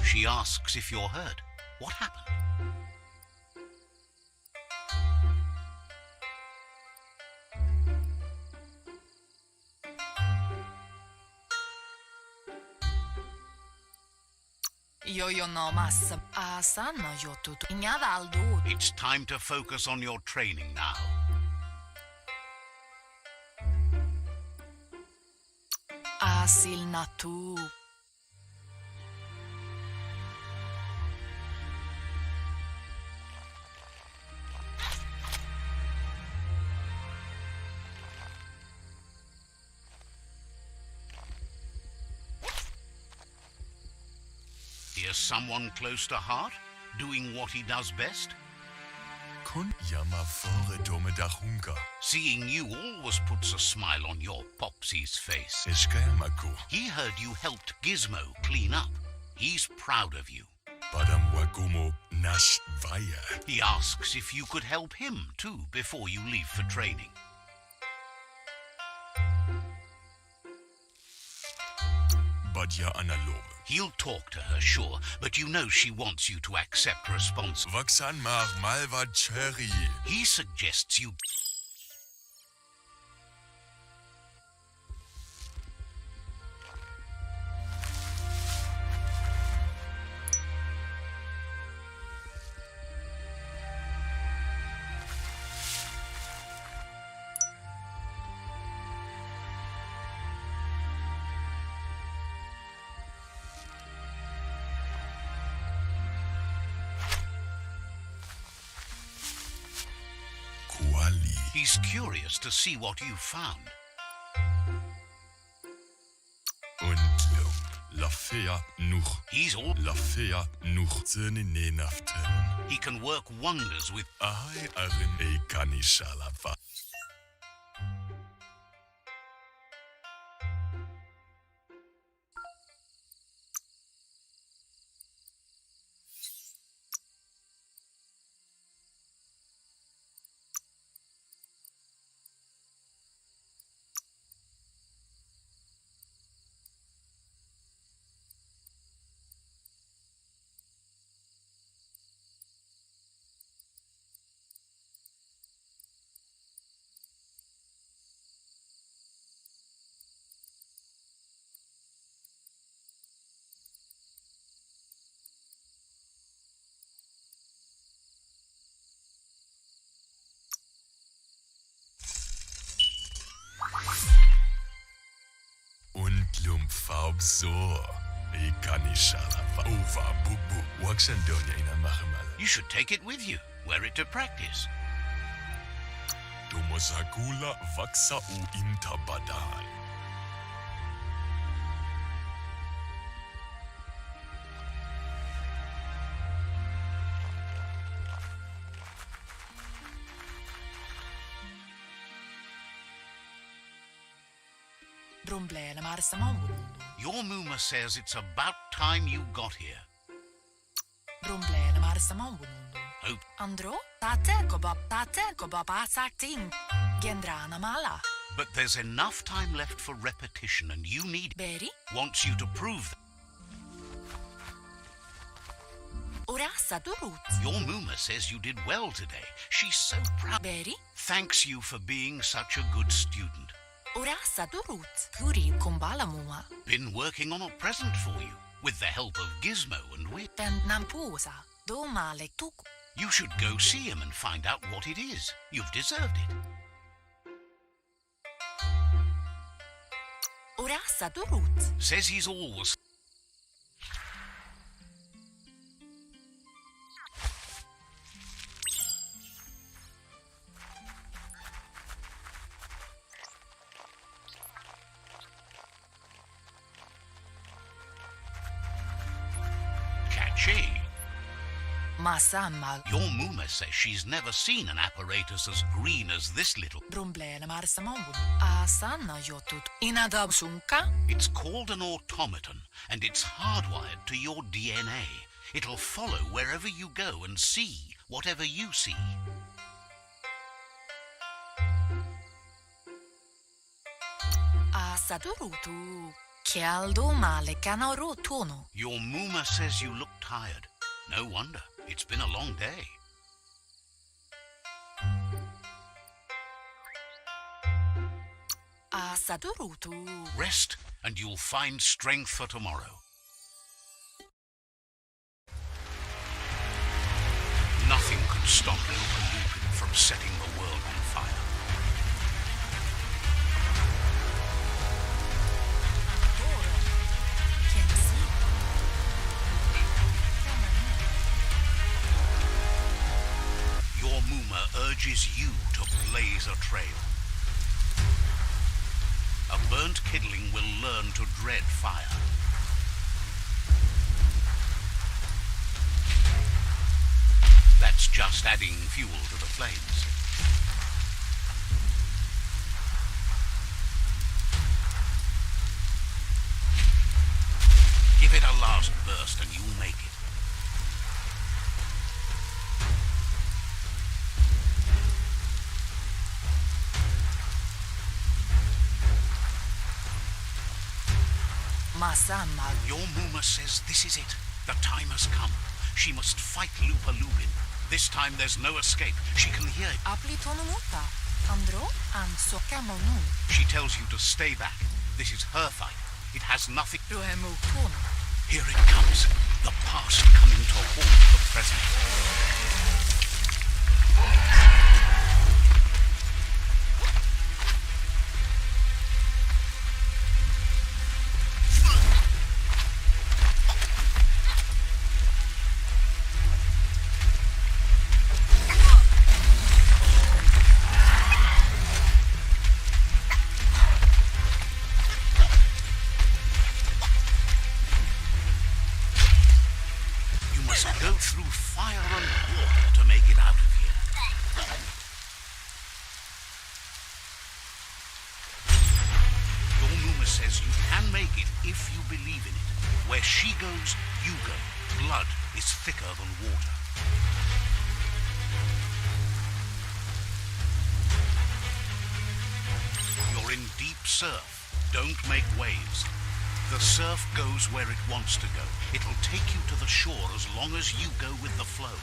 [SPEAKER 1] She asks if you're hurt. What happened?
[SPEAKER 6] Yo no mas asana yotutu. Ingavaldo.
[SPEAKER 1] It's time to focus on your training now.
[SPEAKER 6] Asil natu.
[SPEAKER 1] Here's someone close to heart, doing what he does best.
[SPEAKER 4] Kun jammer fore dumme dachunka.
[SPEAKER 1] Seeing you always puts a smile on your Popsy's face.
[SPEAKER 4] Eskamaku.
[SPEAKER 1] He heard you helped Gizmo clean up. He's proud of you.
[SPEAKER 4] Badam wagumo nash vaya.
[SPEAKER 1] He asks if you could help him too before you leave for training.
[SPEAKER 4] Badja analobe.
[SPEAKER 1] He'll talk to her, sure, but you know she wants you to accept responsibility.
[SPEAKER 4] Vaksan mar malva cherry.
[SPEAKER 1] He suggests you... He's curious to see what you've found.
[SPEAKER 4] Undlum. La fea nuch.
[SPEAKER 1] He's all...
[SPEAKER 4] La fea nuch. Zene nenaften.
[SPEAKER 1] He can work wonders with...
[SPEAKER 4] Ahai arin e kanishalava. 없어. 이 카니샤라 오바 부부 왁산도냐 이나 마흐말.
[SPEAKER 1] You should take it with you. Wear it to practice.
[SPEAKER 4] 도모사굴라 왁사우 인타바다이.
[SPEAKER 9] Brumblene marsamambundo.
[SPEAKER 1] Your Muma says it's about time you got here.
[SPEAKER 9] Brumblene marsamambundo.
[SPEAKER 1] Oh,
[SPEAKER 9] Andro, tate kobab asakting. Gendrana mala.
[SPEAKER 1] but there's enough time left for repetition, and you need
[SPEAKER 9] Beri,
[SPEAKER 1] wants you to prove that.
[SPEAKER 9] urasa durut.
[SPEAKER 1] Your Muma says you did well today. She's so proud.
[SPEAKER 9] Beri,
[SPEAKER 1] Thanks you for being such a good student.
[SPEAKER 9] urasa durut. Kuri kumbala muma.
[SPEAKER 1] Been working on a present for you, with the help of Gizmo and Wit.
[SPEAKER 9] Pen nampusa. Do male tuk.
[SPEAKER 1] You should go see him and find out what it is. You've deserved it.
[SPEAKER 9] Urasa durut.
[SPEAKER 1] Says he's always... Catchy.
[SPEAKER 9] Masammal.
[SPEAKER 1] Your Muma says she's never seen an apparatus as green as this little...
[SPEAKER 9] Brumblene marsamambundo. Asana yotut. Inadabsunka.
[SPEAKER 1] It's called an automaton, and it's hardwired to your DNA. It'll follow wherever you go and see whatever you see.
[SPEAKER 9] Asadurutu. Kialdo male kanoro tono.
[SPEAKER 1] Your Muma says you look tired. No wonder. It's been a long day.
[SPEAKER 9] Asadurutu.
[SPEAKER 1] Rest, and you'll find strength for tomorrow. Nothing could stop Lupin from setting the world on fire. Your Muma urges you to blaze a trail. A burnt kidling will learn to dread fire. That's just adding fuel to the flames. Give it a last burst and you'll make it.
[SPEAKER 9] Masammal.
[SPEAKER 1] Your Muma says this is it. The time has come. She must fight Lupa Lupin. This time there's no escape. She can hear it.
[SPEAKER 9] Aplitonomuta. Andro anso kamonu.
[SPEAKER 1] She tells you to stay back. This is her fight. It has nothing...
[SPEAKER 9] Ruemu tono.
[SPEAKER 1] Here it comes. The past coming to haunt the present. Go through fire and water to make it out of here. Your Muma says you can make it if you believe in it. Where she goes, you go. Blood is thicker than water. You're in deep surf. Don't make waves. The surf goes where it wants to go. It'll take you to the shore as long as you go with the flow.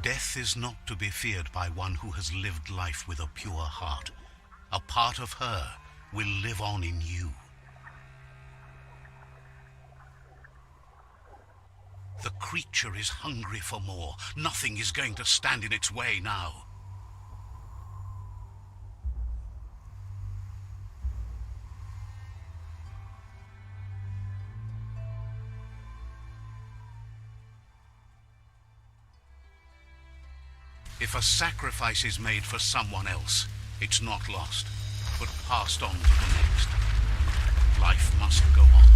[SPEAKER 1] Death is not to be feared by one who has lived life with a pure heart. A part of her will live on in you. The creature is hungry for more. Nothing is going to stand in its way now. If a sacrifice is made for someone else, it's not lost, but passed on to the next. Life must go on.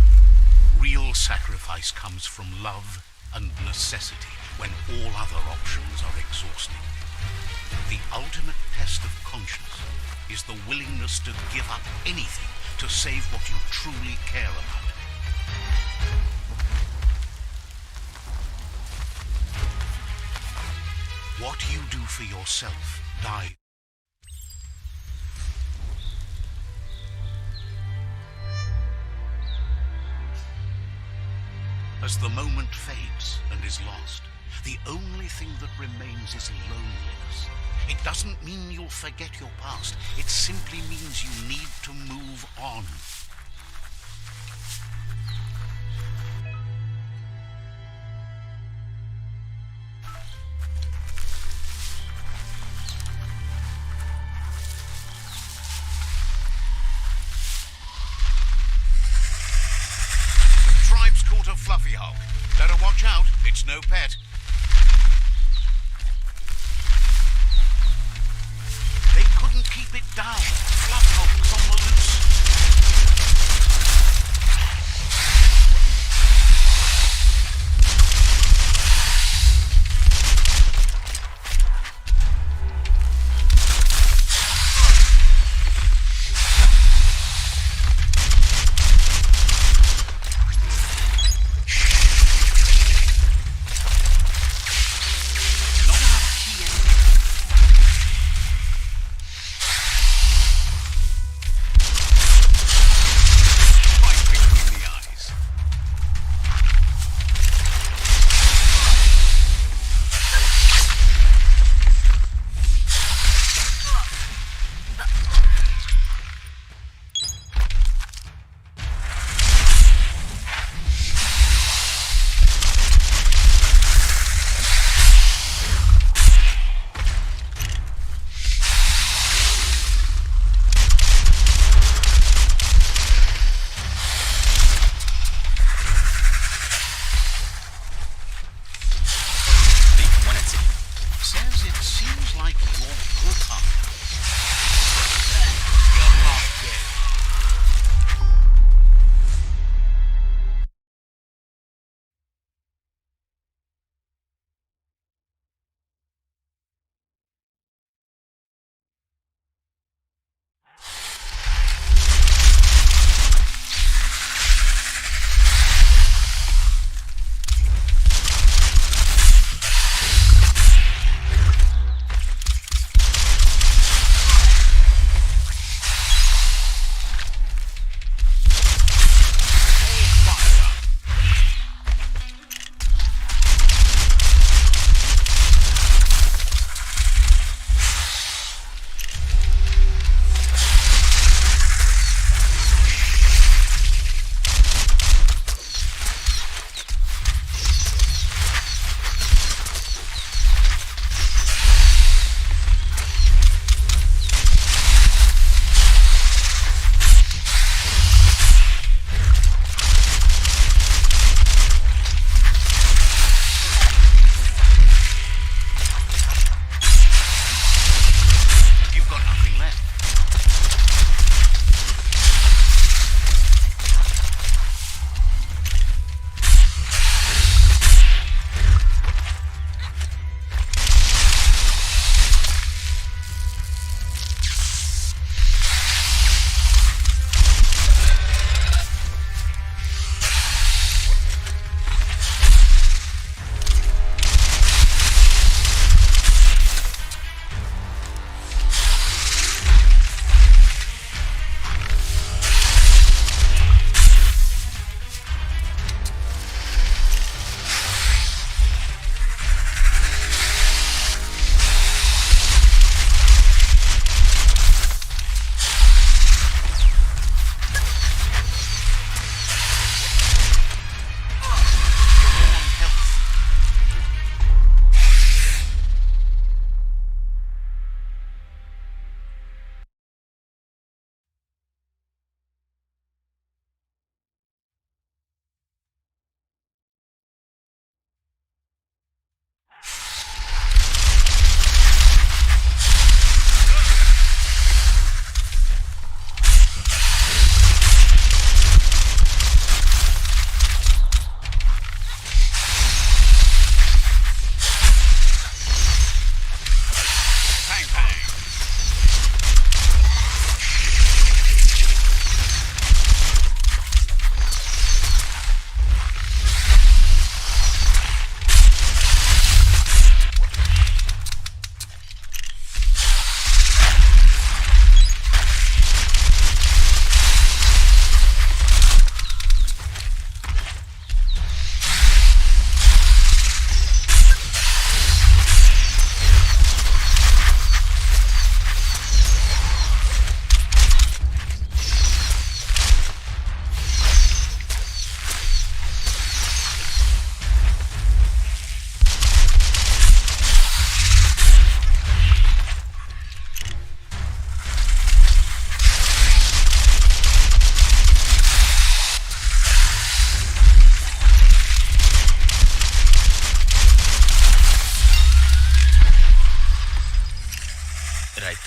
[SPEAKER 1] Real sacrifice comes from love and necessity when all other options are exhausted. The ultimate test of conscience is the willingness to give up anything to save what you truly care about. What you do for yourself dies. As the moment fades and is lost, the only thing that remains is loneliness. It doesn't mean you'll forget your past. It simply means you need to move on. Fluffy Hulk. Better watch out, it's no pet. They couldn't keep it down. Fluffy Hulk's on the loose.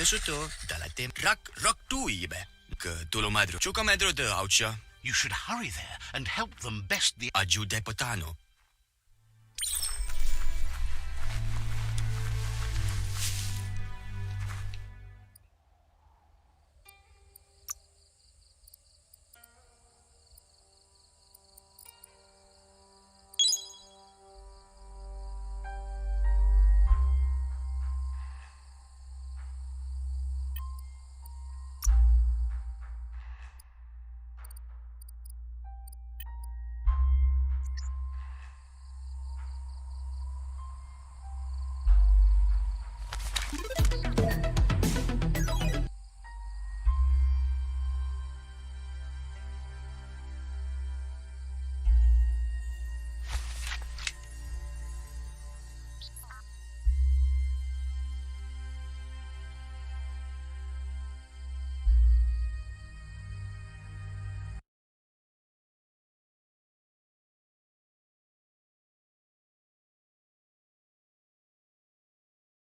[SPEAKER 10] Tesuto dalate rak tuibe. Că tolomadro. Ciucamedro de aucia.
[SPEAKER 1] You should hurry there and help them best the...
[SPEAKER 10] Agiude potano.